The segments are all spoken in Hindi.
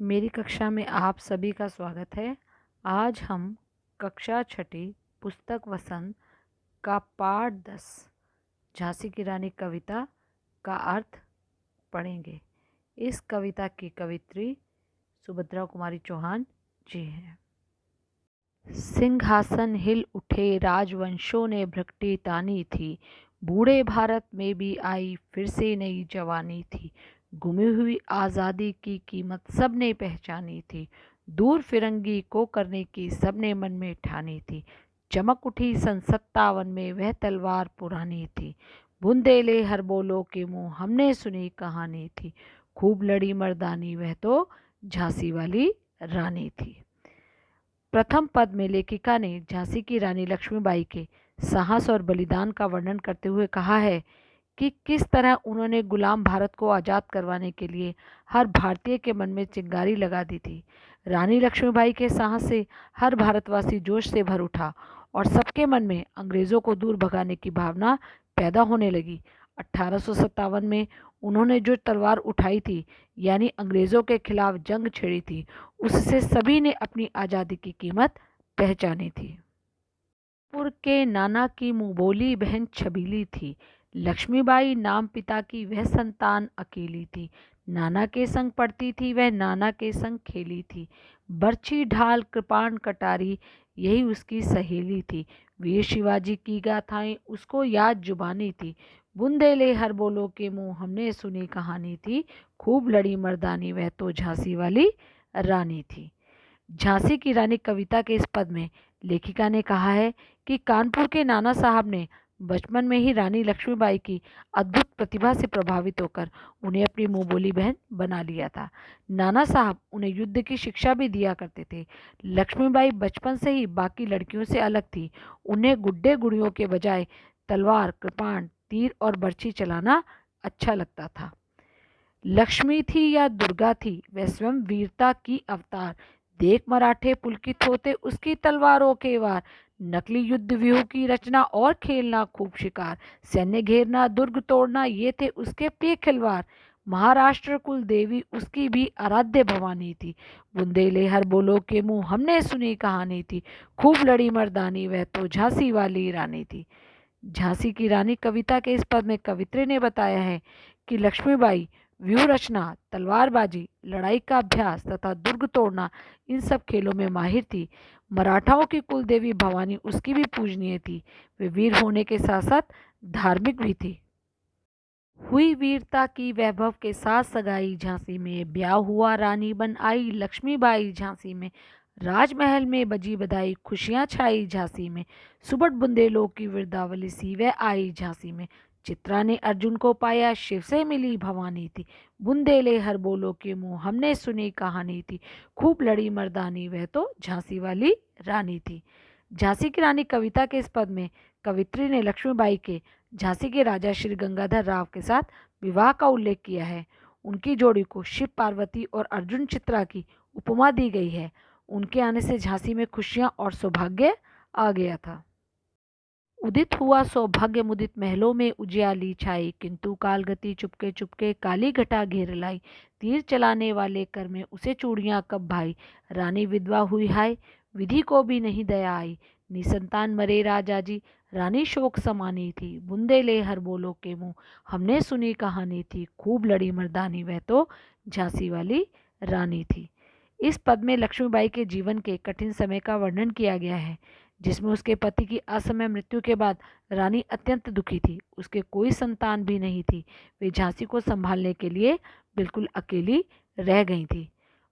मेरी कक्षा में आप सभी का स्वागत है। आज हम कक्षा छठी पुस्तक वसंत का पाठ 10 झांसी की रानी कविता का अर्थ पढ़ेंगे। इस कविता की कवित्री सुभद्रा कुमारी चौहान जी हैं। सिंहासन हिल उठे, राजवंशों ने भ्रकटी तानी थी। बूढ़े भारत में भी आई फिर से नई जवानी थी। गुमी हुई आज़ादी की कीमत सबने पहचानी थी। दूर फिरंगी को करने की सबने मन में ठानी थी। चमक उठी सन 57 में वह तलवार पुरानी थी। बुंदेले हर बोलो के मुंह हमने सुनी कहानी थी। खूब लड़ी मर्दानी वह तो झांसी वाली रानी थी। प्रथम पद में लेखिका ने झांसी की रानी लक्ष्मीबाई के साहस और बलिदान का वर्णन करते हुए कहा है कि किस तरह उन्होंने गुलाम भारत को आज़ाद करवाने के लिए हर भारतीय के मन में चिंगारी लगा दी थी। रानी लक्ष्मीबाई के साहस से हर भारतवासी जोश से भर उठा और सबके मन में अंग्रेज़ों को दूर भगाने की भावना पैदा होने लगी। 1857 में उन्होंने जो तलवार उठाई थी, यानी अंग्रेज़ों के खिलाफ जंग छेड़ी थी, उससे सभी ने अपनी आज़ादी की कीमत पहचानी थी। पुर के नाना की मुंहबोली बहन छबीली थी। लक्ष्मीबाई नाम पिता की वह संतान अकेली थी। नाना के संग पढ़ती थी वह, नाना के संग खेली थी। बर्छी ढाल कृपाण कटारी यही उसकी सहेली थी। वीर शिवाजी की गाथाएं उसको याद जुबानी थी। बुंदेले हर बोलो के मुंह हमने सुनी कहानी थी। खूब लड़ी मर्दानी वह तो झांसी वाली रानी थी। झांसी की रानी कविता के इस पद में लेखिका ने कहा है कि कानपुर के नाना साहब ने बचपन में ही रानी लक्ष्मीबाई की अद्भुत प्रतिभा से प्रभावित होकर उन्हें अपनी मुंह बोली बहन बना लिया था। नाना साहब उन्हें युद्ध की शिक्षा भी दिया करते थे। लक्ष्मीबाई बचपन से ही बाकी लड़कियों से अलग थी। उन्हें गुड्डे गुड़ियों के बजाय तलवार, कृपाण, तीर और बर्छी चलाना अच्छा लगता था। लक्ष्मी थी या दुर्गा थी, वह स्वयं वीरता की अवतार। देख मराठे पुलकित होते उसकी तलवारों के वार। नकली युद्ध व्यूह की रचना और खेलना खूब शिकार। सैन्य घेरना, दुर्ग तोड़ना, ये थे उसके प्रिय खिलवाड़। महाराष्ट्र कुल देवी उसकी भी आराध्य भवानी थी। बुंदेले हर बोलो के मुंह हमने सुनी कहानी थी। खूब लड़ी मर्दानी वह तो झांसी वाली रानी थी। झांसी की रानी कविता के इस पद में कवित्री ने बताया है कि लक्ष्मीबाई व्यूह रचना, तलवारबाजी, लड़ाई का अभ्यास तथा दुर्ग तोड़ना, इन सब खेलों में माहिर थी। मराठाओं की कुल देवी भवानी उसकी भी पूजनीय थी। वे वीर होने के साथ साथ धार्मिक भी थी। हुई वीरता की वैभव के साथ सगाई झांसी में। ब्याह हुआ रानी बन आई लक्ष्मीबाई झांसी में। राजमहल में बजी बधाई, खुशियां छाई झांसी में। सुबह बुंदेलों की विरदावली सी वह आई झांसी में। चित्रा ने अर्जुन को पाया, शिव से मिली भवानी थी। बुंदेले हर बोलो के मुंह हमने सुनी कहानी थी। खूब लड़ी मर्दानी वह तो झांसी वाली रानी थी। झांसी की रानी कविता के इस पद में कवित्री ने लक्ष्मीबाई के झांसी के राजा श्री गंगाधर राव के साथ विवाह का उल्लेख किया है। उनकी जोड़ी को शिव पार्वती और अर्जुन चित्रा की उपमा दी गई है। उनके आने से झांसी में खुशियां और सौभाग्य आ गया था। उदित हुआ सौभाग्य मुदित महलों में उजियाली छाई, किंतु कालगति चुपके चुपके काली घटा घेर लाई। तीर चलाने वाले कर में उसे चूड़ियां कब भाई। रानी विधवा हुई हाय, विधि को भी नहीं दया आई। निसंतान मरे राजा जी, रानी शोक समानी थी। बुंदेले हर बोलो के मुंह हमने सुनी कहानी थी। खूब लड़ी मर्दानी वह तो झांसी वाली रानी थी। इस पद में लक्ष्मीबाई के जीवन के कठिन समय का वर्णन किया गया है, जिसमें उसके पति की असमय मृत्यु के बाद रानी अत्यंत दुखी थी। उसके कोई संतान भी नहीं थी। वे झांसी को संभालने के लिए बिल्कुल अकेली रह गई थी।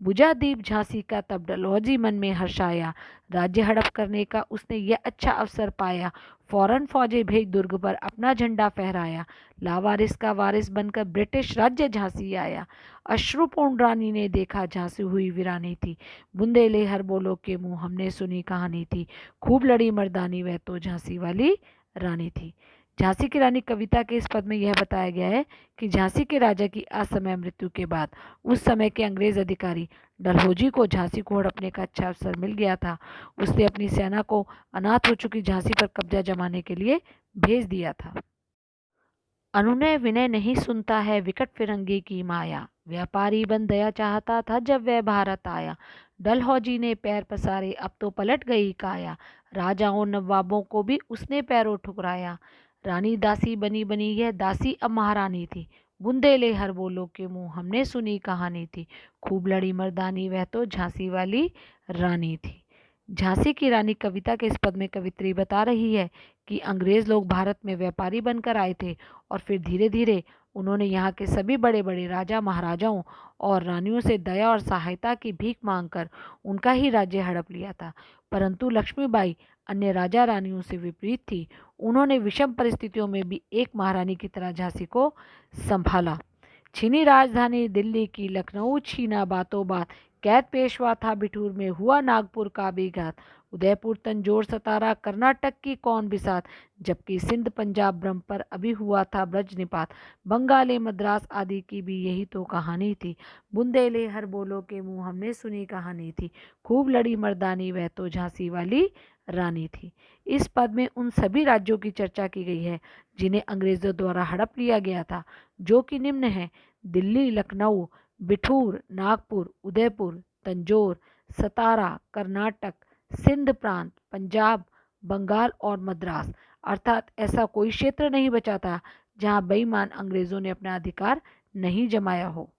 बुझा दीप झांसी का तब डलहौजी मन में हर्षाया। राज्य हड़प करने का उसने यह अच्छा अवसर पाया। फौरन फौजें भेज दुर्ग पर अपना झंडा फहराया। लावारिस का वारिस बनकर ब्रिटिश राज्य झांसी आया। अश्रुपूर्ण रानी ने देखा झांसी हुई वीरानी थी। बुंदेले हर बोलो के मुंह हमने सुनी कहानी थी। खूब लड़ी मर्दानी वह तो झांसी वाली रानी थी। झांसी की रानी कविता के इस पद में यह बताया गया है कि झांसी के राजा की असमय मृत्यु के बाद उस समय के अंग्रेज अधिकारी डलहौजी को झांसी को हड़पने का अच्छा अवसर मिल गया था। उसने अपनी सेना को अनाथ हो चुकी झांसी पर कब्जा जमाने के लिए भेज दिया था। अनुनय विनय नहीं सुनता है विकट फिरंगी की माया। व्यापारी बन दया चाहता था जब वह भारत आया। डलहौजी ने पैर पसारे अब तो पलट गई काया। राजाओं नवाबों को भी उसने पैरों ठुकराया। रानी दासी बनी बनी यह दासी अब महारानी थी। बुंदेले हर बोलो के मुंह हमने सुनी कहानी थी। खूब लड़ी मर्दानी वह तो झांसी वाली रानी थी। झांसी की रानी कविता के इस पद में कवित्री बता रही है कि अंग्रेज लोग भारत में व्यापारी बनकर आए थे और फिर धीरे धीरे उन्होंने यहाँ के सभी बड़े बड़े राजा महाराजाओं और रानियों से दया और सहायता की भीख मांगकर उनका ही राज्य हड़प लिया था। परंतु लक्ष्मीबाई अन्य राजा रानियों से विपरीत थी। उन्होंने विषम परिस्थितियों में भी एक महारानी की तरह झांसी को संभाला। छीनी राजधानी दिल्ली की, लखनऊ छीना बातों बात। कैद पेशवा था बिठूर में, हुआ नागपुर का भी घात। उदयपुर तंजौर सतारा कर्नाटक की कौन बिसात। जबकि सिंध पंजाब ब्रह्म अभी हुआ था ब्रज निपात। बंगाली मद्रास आदि की भी यही तो कहानी थी। बुंदेले हर बोलो के मुंह हमने सुनी कहानी थी। खूब लड़ी मर्दानी वह तो झांसी वाली रानी थी। इस पद में उन सभी राज्यों की चर्चा की गई है जिन्हें अंग्रेजों द्वारा हड़प लिया गया था, जो कि निम्न है: दिल्ली, लखनऊ, बिठूर, नागपुर, उदयपुर, तंजौर, सतारा, कर्नाटक, सिंध प्रांत, पंजाब, बंगाल और मद्रास। अर्थात ऐसा कोई क्षेत्र नहीं बचा था जहां बेईमान अंग्रेजों ने अपना अधिकार नहीं जमाया हो।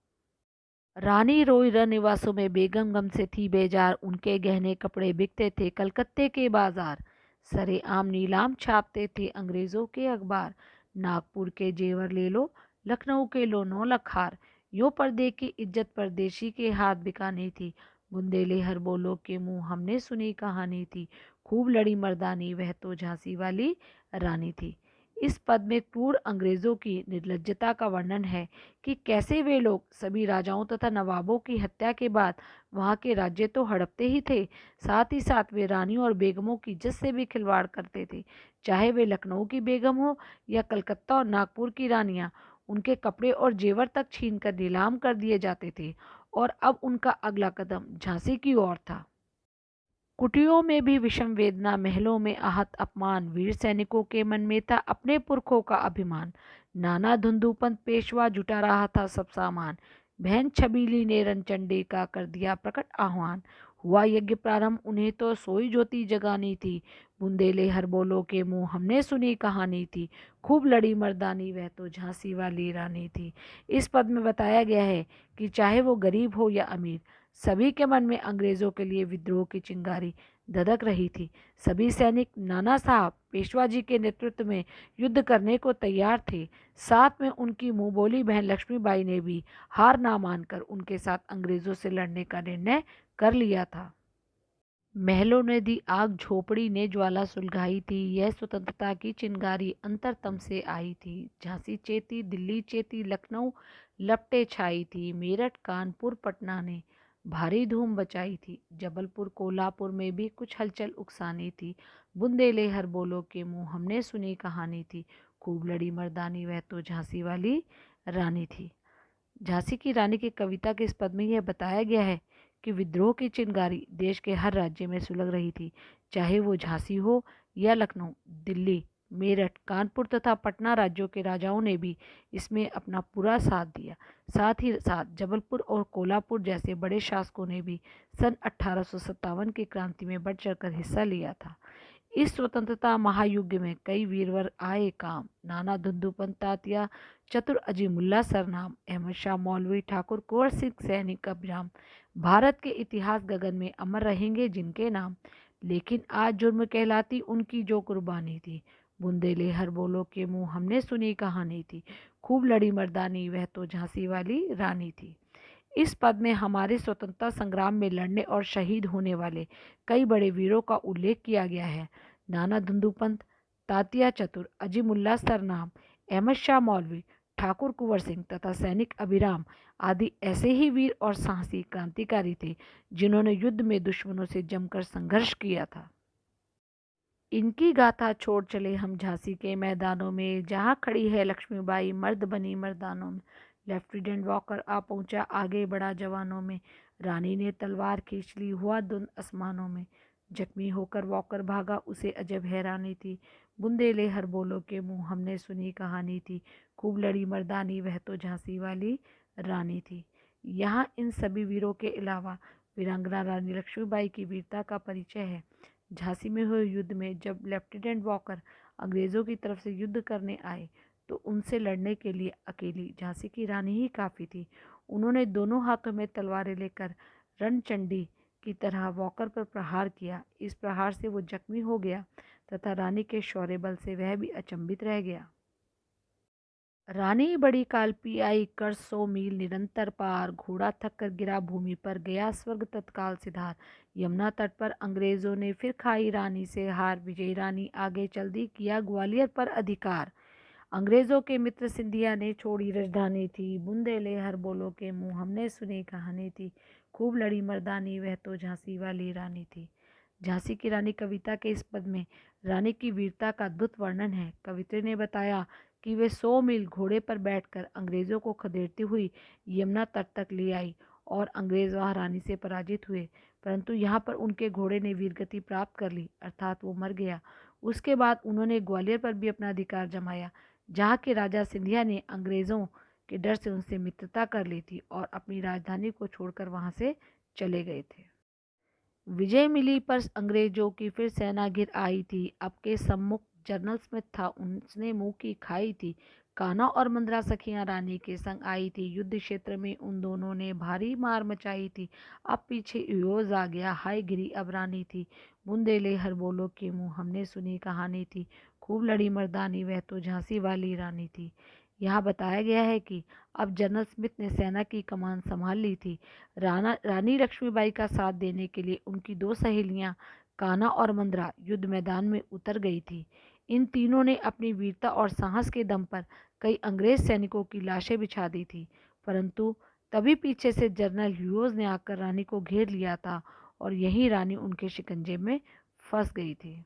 रानी रोई रनिवासों में बेगम गम से थी बेजार। उनके गहने कपड़े बिकते थे कलकत्ते के बाजार। सरे आम नीलाम छापते थे अंग्रेजों के अखबार। नागपुर के जेवर ले लो, लखनऊ के लो 9 लाख हार। यो पर्दे की इज्जत परदेशी के हाथ बिकानी थी। बुंदेले हर बोलो के मुंह हमने सुनी कहानी थी। खूब लड़ी मर्दानी वह तो झांसी वाली रानी थी। इस पद में क्रूर अंग्रेजों की निर्लज्जता का वर्णन है कि कैसे वे लोग सभी राजाओं तथा नवाबों की हत्या के बाद वहां के राज्य तो हड़पते ही थे, साथ ही साथ वे रानियों और बेगमों की इज्जत से भी खिलवाड़ करते थे। चाहे वे लखनऊ की बेगम हो या कलकत्ता और नागपुर की रानियां, उनके कपड़े और जेवर तक छीन कर नीलाम कर दिए जाते थे। और अब उनका अगला कदम झांसी की ओर था। कुटियों में भी विषम वेदना, महलों में आहत अपमान। वीर सैनिकों के मन में था अपने पुरखों का अभिमान। नाना धुंधुपंत पेशवा जुटा रहा था सब सामान। बहन छबीली ने रणचंडी का कर दिया प्रकट आह्वान। हुआ यज्ञ प्रारंभ, उन्हें तो सोई ज्योति जगानी थी। बुंदेले हर बोलो के मुंह हमने सुनी कहानी थी। खूब लड़ी मर्दानी वह तो झांसी वाली रानी थी। इस पद में बताया गया है कि चाहे वो गरीब हो या अमीर, सभी के मन में अंग्रेजों के लिए विद्रोह की चिंगारी धधक रही थी। सभी सैनिक नाना साहब पेशवा जी के नेतृत्व में युद्ध करने को तैयार थे। साथ में उनकी मुंहबोली बहन लक्ष्मीबाई ने भी हार ना मानकर उनके साथ अंग्रेजों से लड़ने का निर्णय कर लिया था। महलों ने दी आग, झोपड़ी ने ज्वाला सुलगाई थी। यह स्वतंत्रता की चिंगारी अंतरतम से आई थी। झांसी चेती, दिल्ली चेती, लखनऊ लपटे छाई थी। मेरठ, कानपुर, पटना ने भारी धूम बचाई थी। जबलपुर, कोल्हापुर में भी कुछ हलचल उकसानी थी। बुंदेले हर बोलो के मुंह हमने सुनी कहानी थी। खूब लड़ी मर्दानी वह तो झांसी वाली रानी थी। झांसी की रानी की कविता के इस पद में यह बताया गया है कि विद्रोह की चिंगारी देश के हर राज्य में सुलग रही थी, चाहे वो झांसी हो या लखनऊ, दिल्ली, मेरठ, कानपुर तथा पटना राज्यों के राजाओं ने भी इसमें अपना पूरा साथ दिया। साथ ही साथ जबलपुर और कोल्हापुर जैसे बड़े शासकों ने भी सन 1857 की क्रांति में बढ़ चढ़कर हिस्सा लिया था। इस स्वतंत्रता महायुद्ध में कई वीरवर आए काम। नाना धुंधुपंत तात्या, चतुर अजीमुल्ला सरनाम, अहमद शाह मौलवी, ठाकुर कुंवर सिंह सैनिक अभिराम। भारत के इतिहास गगन में अमर रहेंगे जिनके नाम। लेकिन आज जुर्म कहलाती उनकी जो कुर्बानी थी। बुंदेले हर बोलो के मुंह हमने सुनी कहानी थी। खूब लड़ी मर्दानी वह तो झांसी वाली रानी थी। इस पद में हमारे स्वतंत्रता संग्राम में लड़ने और शहीद होने वाले कई बड़े वीरों का उल्लेख किया गया है। नाना धुंधुपंत, तात्या चतुर, अजीमुल्ला सरनाम, अहमद शाह मौलवी, ठाकुर कुंवर सिंह तथा सैनिक अभिराम आदि ऐसे ही वीर और साहसी क्रांतिकारी थे जिन्होंने युद्ध में दुश्मनों से जमकर संघर्ष किया था। इनकी गाथा छोड़ चले हम झांसी के मैदानों में, जहाँ खड़ी है लक्ष्मीबाई मर्द बनी मर्दानों में। लेफ्टिनेंट वॉकर आ पहुंचा, आगे बढ़ा जवानों में। रानी ने तलवार खींच ली, हुआ धुंध आसमानों में। जख्मी होकर वॉकर भागा, उसे अजब हैरानी थी। बुंदेले हर बोलो के मुँह हमने सुनी कहानी थी, खूब लड़ी मर्दानी वह तो झांसी वाली रानी थी। यहाँ इन सभी वीरों के अलावा वीरांगना रानी लक्ष्मीबाई की वीरता का परिचय है। झांसी में हुए युद्ध में जब लेफ्टिनेंट वॉकर अंग्रेज़ों की तरफ से युद्ध करने आए तो उनसे लड़ने के लिए अकेली झांसी की रानी ही काफ़ी थी। उन्होंने दोनों हाथों में तलवारें लेकर रणचंडी की तरह वॉकर पर प्रहार किया। इस प्रहार से वो जख्मी हो गया तथा रानी के शौर्य बल से वह भी अचंभित रह गया। रानी बड़ी काल्पी आई कर 100 मील निरंतर पार, घोड़ा थक कर गिरा भूमि पर, गया स्वर्ग तत्काल सिधार। यमुना तट पर अंग्रेजों ने फिर खाई रानी से हार, विजयी रानी आगे चल दी किया ग्वालियर पर अधिकार। अंग्रेजों के मित्र सिंधिया ने छोड़ी राजधानी थी, बुंदेले हर बोलो के मुँह हमने सुनी कहानी थी, खूब लड़ी मर्दानी वह तो झांसी वाली रानी थी। झांसी की रानी कविता के इस पद में रानी की वीरता का अद्भुत वर्णन है। कवित्री ने बताया कि वे 100 मील घोड़े पर बैठकर अंग्रेजों को खदेड़ती हुई यमुना तट तक ले आई और अंग्रेज वहां रानी से पराजित हुए, परंतु यहाँ पर उनके घोड़े ने वीरगति प्राप्त कर ली, अर्थात वो मर गया। उसके बाद उन्होंने ग्वालियर पर भी अपना अधिकार जमाया, जहाँ के राजा सिंधिया ने अंग्रेजों के डर से उनसे मित्रता कर ली थी और अपनी राजधानी को छोड़कर वहां से चले गए थे। विजय मिली पर अंग्रेजों की फिर सेना घिर आई थी। अब के सम्मुख जनरल स्मिथ था, उसने मुंह की खाई थी। कान्हा और मंद्रा सखियां रानी के संग आई थी। युद्ध क्षेत्र में उन दोनों ने भारी मार मचाई थी। अब पीछे यूरोज आ गया, हाय गिरी अब रानी थी। बुंदेले हर बोलो के मुँह हमने सुनी कहानी थी, खूब लड़ी मर्दानी वह तो झांसी वाली रानी थी। यहाँ बताया गया है कि अब जनरल स्मिथ ने सेना की कमान संभाल ली थी। रानी लक्ष्मीबाई का साथ देने के लिए उनकी दो सहेलियां कान्हा और मंद्रा युद्ध मैदान में उतर गई थी। इन तीनों ने अपनी वीरता और साहस के दम पर कई अंग्रेज सैनिकों की लाशें बिछा दी थी, परंतु तभी पीछे से जनरल ह्यूज ने आकर रानी को घेर लिया था और यही रानी उनके शिकंजे में फंस गई थी।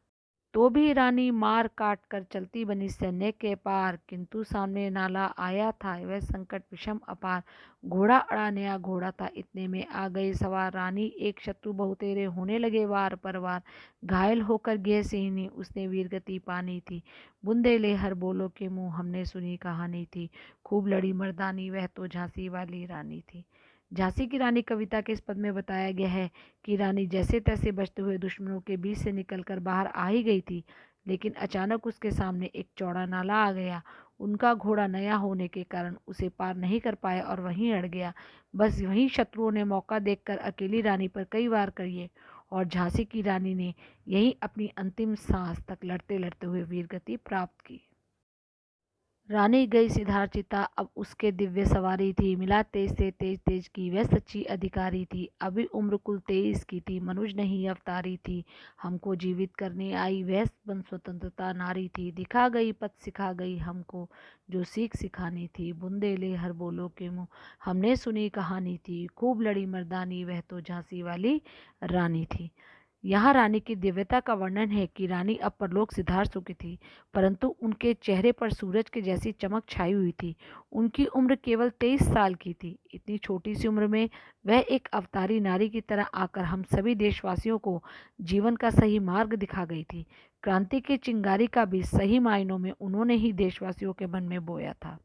तो भी रानी मार काट कर चलती बनी सैन्य के पार, किंतु सामने नाला आया था वह संकट विषम अपार। घोड़ा अड़ा नया घोड़ा था, इतने में आ गए सवार रानी, एक शत्रु बहुतेरे होने लगे वार पर वार। घायल होकर गिर सिंहनी उसने वीरगति पानी थी, बुंदेले हर बोलो के मुँह हमने सुनी कहानी थी, खूब लड़ी मर्दानी वह तो झांसी वाली रानी थी। झांसी की रानी कविता के इस पद में बताया गया है कि रानी जैसे तैसे बचते हुए दुश्मनों के बीच से निकलकर बाहर आ ही गई थी, लेकिन अचानक उसके सामने एक चौड़ा नाला आ गया। उनका घोड़ा नया होने के कारण उसे पार नहीं कर पाया और वहीं अड़ गया। बस वहीं शत्रुओं ने मौका देखकर अकेली रानी पर कई वार किए और झांसी की रानी ने यहीं अपनी अंतिम सांस तक लड़ते लड़ते हुए वीरगति प्राप्त की। रानी गई सिधार चिता अब उसके दिव्य सवारी थी, मिला तेज से तेज तेज की वह सच्ची अधिकारी थी। अभी उम्र कुल 23 की थी, मनुज नहीं अवतारी थी, हमको जीवित करने आई वह बन स्वतंत्रता नारी थी। दिखा गई पथ सिखा गई हमको जो सीख सिखानी थी, बुंदेले हर बोलो के मुँह हमने सुनी कहानी थी, खूब लड़ी मर्दानी वह तो झांसी वाली रानी थी। यहाँ रानी की दिव्यता का वर्णन है कि रानी अब परलोक सिधार चुकी थी, परंतु उनके चेहरे पर सूरज के जैसी चमक छाई हुई थी। उनकी उम्र केवल 23 साल की थी। इतनी छोटी सी उम्र में वह एक अवतारी नारी की तरह आकर हम सभी देशवासियों को जीवन का सही मार्ग दिखा गई थी। क्रांति की चिंगारी का भी सही मायनों में उन्होंने ही देशवासियों के मन में बोया था।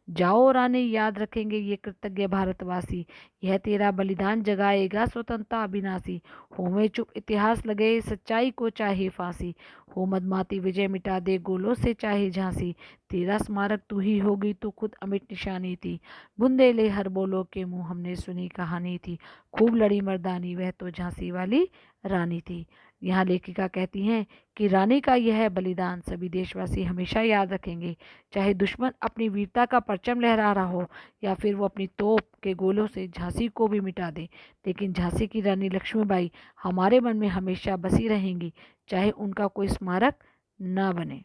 जाओ रानी याद रखेंगे ये कृतज्ञ भारतवासी, यह तेरा बलिदान जगाएगा स्वतंत्रता अविनाशी। हो में चुप इतिहास लगे सच्चाई को चाहे फांसी, हो मदमाती विजय मिटा दे गोलों से चाहे झांसी। तेरा स्मारक तू ही होगी तू खुद अमिट निशानी थी, बुंदेले हर बोलो के मुँह हमने सुनी कहानी थी, खूब लड़ी मर्दानी वह तो झांसी वाली रानी थी। यहाँ लेखिका कहती हैं कि रानी का यह बलिदान सभी देशवासी हमेशा याद रखेंगे, चाहे दुश्मन अपनी वीरता का परचम लहरा रहा हो या फिर वो अपनी तोप के गोलों से झांसी को भी मिटा दे, लेकिन झांसी की रानी लक्ष्मीबाई हमारे मन में हमेशा बसी रहेंगी, चाहे उनका कोई स्मारक न बने।